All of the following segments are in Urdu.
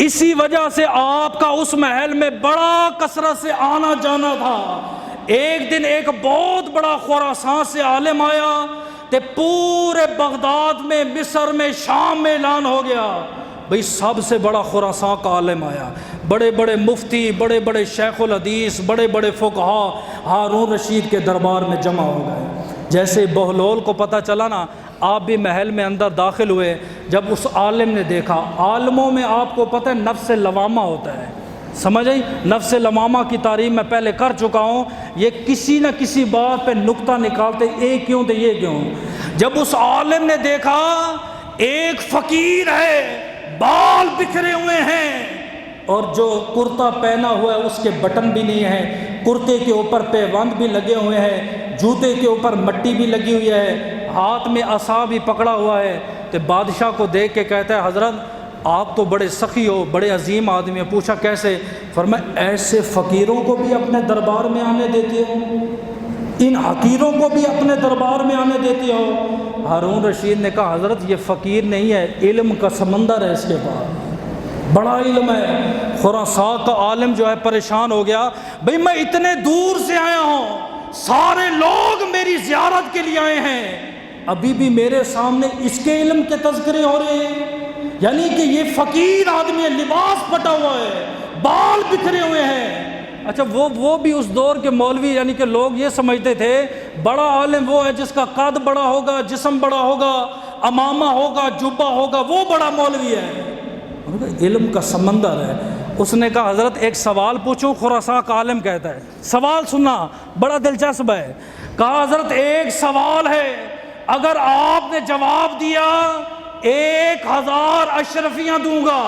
اسی وجہ سے آپ کا اس محل میں بڑا کثرت سے آنا جانا تھا۔ ایک دن ایک بہت بڑا خراسان سے عالم آیا تے پورے بغداد میں، مصر میں، شام میں اعلان ہو گیا بھئی سب سے بڑا خراسان کا عالم آیا۔ بڑے بڑے مفتی، بڑے بڑے شیخ الحدیث، بڑے بڑے فقہا ہارون رشید کے دربار میں جمع ہو گئے۔ جیسے بہلول کو پتہ چلا نا، آپ بھی محل میں اندر داخل ہوئے، جب اس عالم نے دیکھا، عالموں میں آپ کو پتہ ہے نفس لوامہ ہوتا ہے، سمجھ آئی؟ نفس لوامہ کی تعریف میں پہلے کر چکا ہوں، یہ کسی نہ کسی بات پہ نقطہ نکالتے، یہ کیوں تو یہ کیوں۔ جب اس عالم نے دیکھا ایک فقیر ہے، بال بکھرے ہوئے ہیں، اور جو کرتا پہنا ہوا ہے اس کے بٹن بھی نہیں ہیں، کرتے کے اوپر پیوند بھی لگے ہوئے ہیں، جوتے کے اوپر مٹی بھی لگی ہوئی ہے، ہاتھ میں عصا بھی پکڑا ہوا ہے، تو بادشاہ کو دیکھ کے کہتا ہے حضرت آپ تو بڑے سخی ہو، بڑے عظیم آدمی ہیں۔ پوچھا کیسے؟ فرمایا ایسے فقیروں کو بھی اپنے دربار میں آنے دیتے ہو، ان حقیروں کو بھی اپنے دربار میں آنے دیتے ہو؟ ہارون رشید نے کہا حضرت یہ فقیر نہیں ہے، علم کا سمندر ہے اس کے پاس، بڑا علم ہے۔ خراسان کا عالم جو ہے پریشان ہو گیا، بھئی میں اتنے دور سے آیا ہوں، سارے لوگ میری زیارت کے لیے آئے ہیں، ابھی بھی میرے سامنے اس کے علم کے تذکرے ہو رہے ہیں، یعنی کہ یہ فقیر آدمی ہے، لباس پھٹا ہوا ہے، بال بکھرے ہوئے ہیں۔ اچھا وہ بھی اس دور کے مولوی، یعنی کہ لوگ یہ سمجھتے تھے بڑا عالم وہ ہے جس کا قد بڑا ہوگا، جسم بڑا ہوگا، امامہ ہوگا، جبہ ہوگا، وہ بڑا مولوی ہے۔ علم کا سمندر ہے۔ اس نے کہا حضرت ایک سوال پوچھوں؟ خراسان کا عالم کہتا ہے سوال سننا بڑا دلچسپ ہے۔ کہا حضرت ایک سوال ہے، اگر آپ نے جواب دیا 1000 اشرفیاں دوں گا،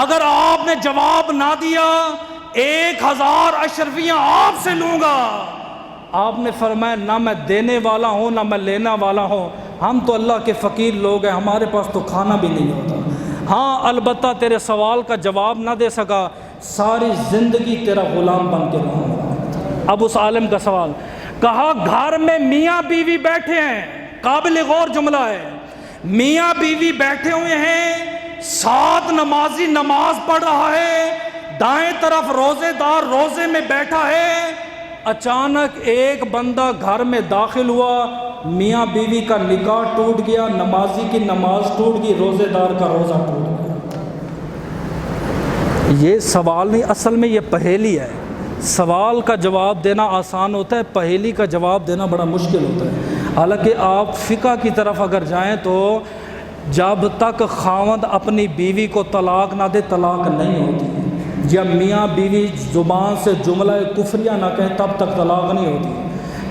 اگر آپ نے جواب نہ دیا 1000 اشرفیاں آپ سے لوں گا۔ آپ نے فرمایا نہ میں دینے والا ہوں نہ میں لینا والا ہوں، ہم تو اللہ کے فقیر لوگ ہیں، ہمارے پاس تو کھانا بھی نہیں ہوتا۔ ہاں البتہ تیرے سوال کا جواب نہ دے سکا، ساری زندگی تیرا غلام بن کے رہوں گا۔ اب اس عالم کا سوال، کہا گھر میں میاں بیوی بیٹھے ہیں، قابل غور جملہ ہے، میاں بیوی بیٹھے ہوئے ہیں، 7 نمازی نماز پڑھ رہا ہے، دائیں طرف روزے دار روزے میں بیٹھا ہے، اچانک ایک بندہ گھر میں داخل ہوا، میاں بیوی کا نکاح ٹوٹ گیا، نمازی کی نماز ٹوٹ گئی، روزے دار کا روزہ ٹوٹ گیا۔ یہ سوال نہیں، اصل میں یہ پہیلی ہے۔ سوال کا جواب دینا آسان ہوتا ہے، پہیلی کا جواب دینا بڑا مشکل ہوتا ہے۔ حالانکہ آپ فقہ کی طرف اگر جائیں تو جب تک خاوند اپنی بیوی کو طلاق نہ دے طلاق نہیں ہوتی، جب میاں بیوی زبان سے جملہ کفریہ نہ کہے تب تک طلاق نہیں ہوتی۔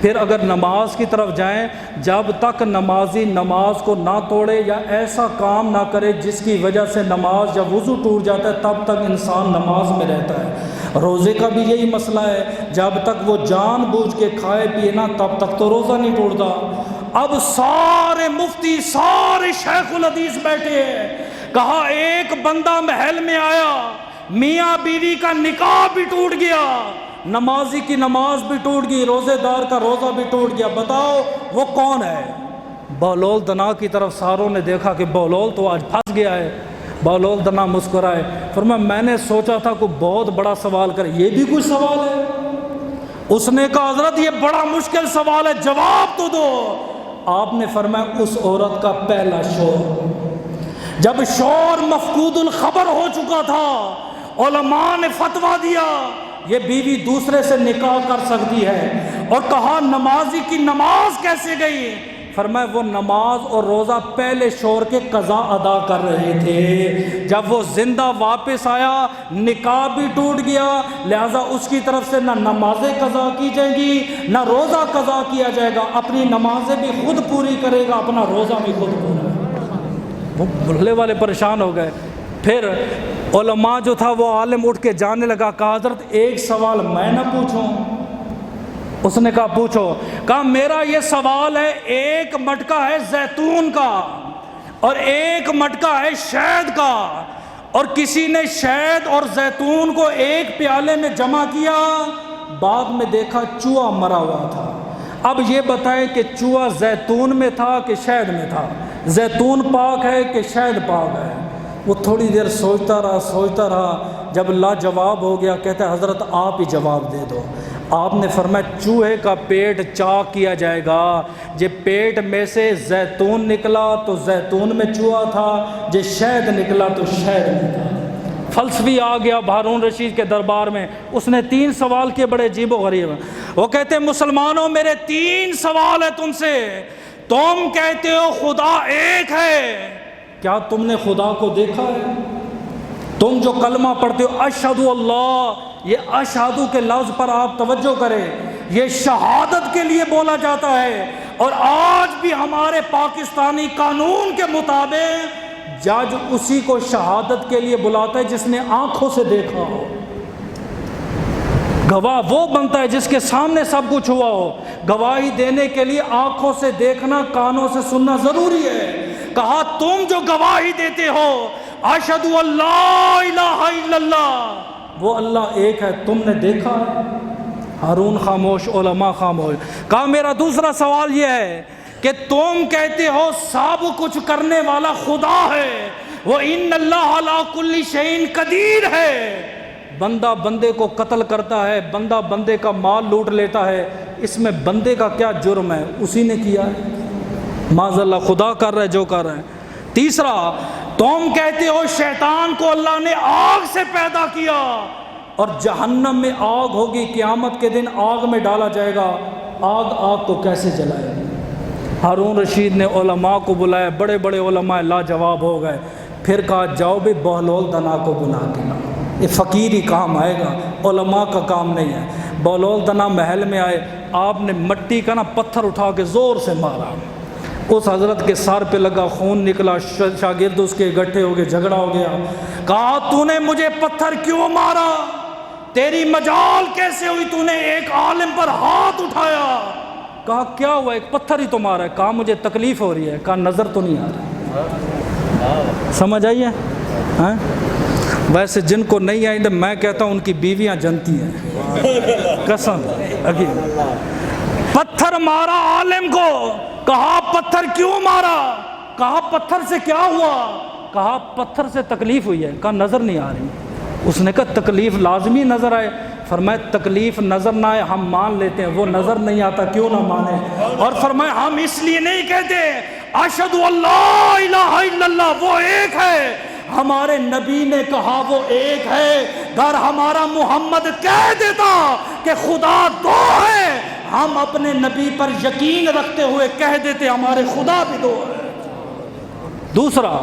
پھر اگر نماز کی طرف جائیں، جب تک نمازی نماز کو نہ توڑے یا ایسا کام نہ کرے جس کی وجہ سے نماز یا وضو ٹوٹ جاتا ہے تب تک انسان نماز میں رہتا ہے۔ روزے کا بھی یہی مسئلہ ہے، جب تک وہ جان بوجھ کے کھائے پیے نہ تب تک تو روزہ نہیں ٹوٹتا۔ اب سارے مفتی، سارے شیخ الحدیث بیٹھے ہیں، کہا ایک بندہ محل میں آیا، میاں بیوی کا نکاح بھی ٹوٹ گیا، نمازی کی نماز بھی ٹوٹ گئی، روزے دار کا روزہ بھی ٹوٹ گیا، بتاؤ وہ کون ہے؟ بہلول دنا کی طرف ساروں نے دیکھا کہ بہلول تو آج پھنس گیا ہے۔ بہلول دنا مسکرائے، فرمایا میں نے سوچا تھا کوئی بہت بڑا سوال کرے، یہ بھی کوئی سوال ہے؟ اس نے کہا حضرت یہ بڑا مشکل سوال ہے، جواب تو دو۔ آپ نے فرمایا اس عورت کا پہلا شوہر، جب شوہر مفقود الخبر ہو چکا تھا، علماء نے فتویٰ دیا یہ بیوی دوسرے سے نکاح کر سکتی ہے، اور کہا نمازی کی نماز کیسے گئی؟ فرمایا وہ نماز اور روزہ پہلے شوہر کے قضا ادا کر رہے تھے، جب وہ زندہ واپس آیا نکاح بھی ٹوٹ گیا، لہذا اس کی طرف سے نہ نمازیں قضا کی جائیں گی نہ روزہ قضا کیا جائے گا، اپنی نمازیں بھی خود پوری کرے گا، اپنا روزہ بھی خود پورا۔ وہ بھلے والے پریشان ہو گئے۔ پھر علماء جو تھا وہ عالم اٹھ کے جانے لگا، کہا حضرت ایک سوال میں نہ پوچھوں؟ اس نے کہا پوچھو۔ کہا میرا یہ سوال ہے، ایک مٹکا ہے زیتون کا اور ایک مٹکا ہے شہد کا، اور کسی نے شہد اور زیتون کو ایک پیالے میں جمع کیا، بعد میں دیکھا چوہا مرا ہوا تھا، اب یہ بتائیں کہ چوہا زیتون میں تھا کہ شہد میں تھا؟ زیتون پاک ہے کہ شہد پاک ہے؟ وہ تھوڑی دیر سوچتا رہا، جب لاجواب ہو گیا کہتا ہے حضرت آپ ہی جواب دے دو۔ آپ نے فرمایا چوہے کا پیٹ چاک کیا جائے گا، جے پیٹ میں سے زیتون نکلا تو زیتون میں چوہا تھا، جے شہد نکلا تو شہد میں تھا۔ فلسفی آ گیا ہارون رشید کے دربار میں، اس نے 3 سوال کیے بڑے عجیب و غریب۔ وہ کہتے ہیں مسلمانوں میرے 3 سوال ہے تم سے، تم کہتے ہو خدا ایک ہے، کیا تم نے خدا کو دیکھا ہے؟ تم جو کلمہ پڑھتے ہو اشہد اللہ، یہ اشہد کے لفظ پر آپ توجہ کریں، یہ شہادت کے لیے بولا جاتا ہے، اور آج بھی ہمارے پاکستانی قانون کے مطابق جج اسی کو شہادت کے لیے بلاتا ہے جس نے آنکھوں سے دیکھا ہو۔ گواہ وہ بنتا ہے جس کے سامنے سب کچھ ہوا ہو۔ گواہی دینے کے لیے آنکھوں سے دیکھنا، کانوں سے سننا ضروری ہے۔ کہا تم جو گواہی دیتے ہو اشہد اللہ الہ الا اللہ، وہ اللہ ایک ہے، تم نے دیکھا ہے؟ ہارون خاموش، علماء خاموش۔ کہا میرا دوسرا سوال یہ ہے کہ تم کہتے ہو سب کچھ کرنے والا خدا ہے، وہ ان اللہ علی کل شیء قدیر ہے، بندہ بندے کو قتل کرتا ہے، بندہ بندے کا مال لوٹ لیتا ہے، اس میں بندے کا کیا جرم ہے؟ اسی نے کیا ہے، معاذ اللہ خدا کر رہا ہے جو کر رہا ہے۔ تیسرا، تم کہتے ہو شیطان کو اللہ نے آگ سے پیدا کیا اور جہنم میں آگ ہوگی، قیامت کے دن آگ میں ڈالا جائے گا، آگ کو کیسے جلائے گی؟ ہارون رشید نے علماء کو بلایا، بڑے بڑے علماء لاجواب ہو گئے، پھر کہا جاؤ بھی بہلول دنا کو بلا کے لاؤ، یہ فقیری کام آئے گا، علماء کا کام نہیں ہے۔ بہلول دنا محل میں آئے، آپ نے مٹی کا پتھر اٹھا کے زور سے مارا، اس حضرت کے سر پہ لگا، خون نکلا، شاگرد اس کے اکٹھے ہو گئے، جھگڑا ہو گیا۔ کہا تو نے مجھے پتھر کیوں مارا؟ تیری مجال کیسے ہوئی؟ تو نے ایک عالم پر ہاتھ اٹھایا۔ کہا کیا ہوا؟ ایک پتھر ہی تو مارا ہے۔ کہا مجھے تکلیف ہو رہی ہے۔ کہا نظر تو نہیں آ رہا۔ سمجھ آئیے؟ ویسے جن کو نہیں آئی تو میں کہتا ہوں ان کی بیویاں جنتی ہیں، قسم حقیقت۔ پتھر مارا عالم کو۔ کہا پتھر کیوں مارا؟ کہا پتھر سے کیا ہوا؟ کہا پتھر سے تکلیف ہوئی ہے۔ کہا نظر نہیں آ رہی۔ اس نے کہا تکلیف لازمی نظر آئے۔ فرمایا تکلیف نظر نہ آئے ہم مان لیتے ہیں، وہ نظر نہیں آتا کیوں نہ مانے؟ اور فرمایا ہم اس لیے نہیں کہتے اشہد اللہ الہ الا اللہ، وہ ایک ہے، ہمارے نبی نے کہا وہ ایک ہے۔ اگر ہمارا محمد کہہ دیتا کہ خدا 2 ہے، ہم اپنے نبی پر یقین رکھتے ہوئے کہہ دیتے ہمارے خدا بھی 2 ہے۔ دوسرا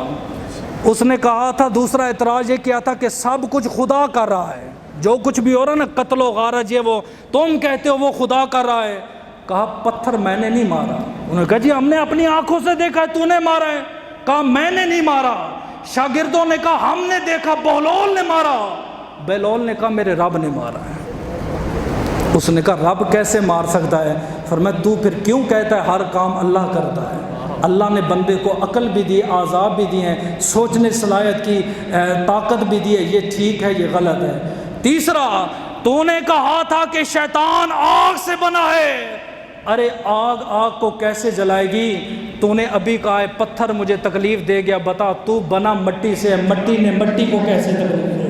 اس نے کہا تھا، دوسرا اعتراض یہ کیا تھا کہ سب کچھ خدا کر رہا ہے، جو کچھ بھی ہو رہا ہے نا، قتل و غارت یہ وہ، تم کہتے ہو وہ خدا کر رہا ہے۔ کہا پتھر میں نے نہیں مارا۔ انہوں نے کہا جی ہم نے اپنی آنکھوں سے دیکھا ہے، تو نے مارا ہے۔ کہا میں نے نہیں مارا۔ شاگردوں نے کہا ہم نے دیکھا، بہلول نے مارا۔ بہلول نے کہا میرے رب نے مارا ہے۔ اس نے کہا رب کیسے مار سکتا ہے؟ فرمایا تو پھر کیوں کہتا ہے ہر کام اللہ کرتا ہے؟ اللہ نے بندے کو عقل بھی دی، اعضاء بھی دی ہیں، سوچنے صلاحیت کی طاقت بھی دی ہے، یہ ٹھیک ہے یہ غلط ہے۔ تیسرا، تو نے کہا تھا کہ شیطان آگ سے بنا ہے۔ ارے آگ کو کیسے جلائے گی؟ تو نے ابھی کہا ہے پتھر مجھے تکلیف دے گیا، بتا تو بنا مٹی سے، مٹی نے مٹی کو کیسے تکلیف دے؟